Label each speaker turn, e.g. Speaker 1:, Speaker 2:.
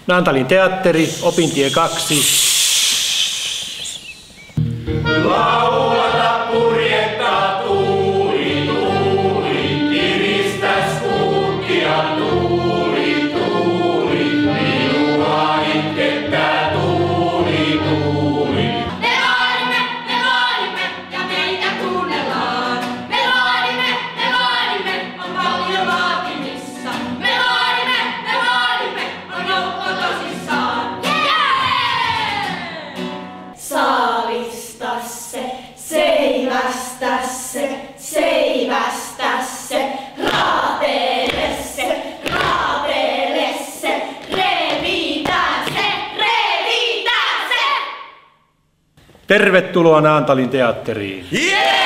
Speaker 1: Naantalin teatteri, opintie 2.
Speaker 2: Laulata purjehtaa tuuli, tuuli, kiristäs kukkia tuuli, tuuli, minua itkettää tuuli, tuuli.
Speaker 3: Me laadimme ja meitä kuunnellaan. Me laadimme, on paljon vaatimissa. Me laadimme, on joukko tosissaan. Saavista se, seivästä se, raatele se, revitään se.
Speaker 1: Tervetuloa Naantalin teatteriin.
Speaker 2: Yeah!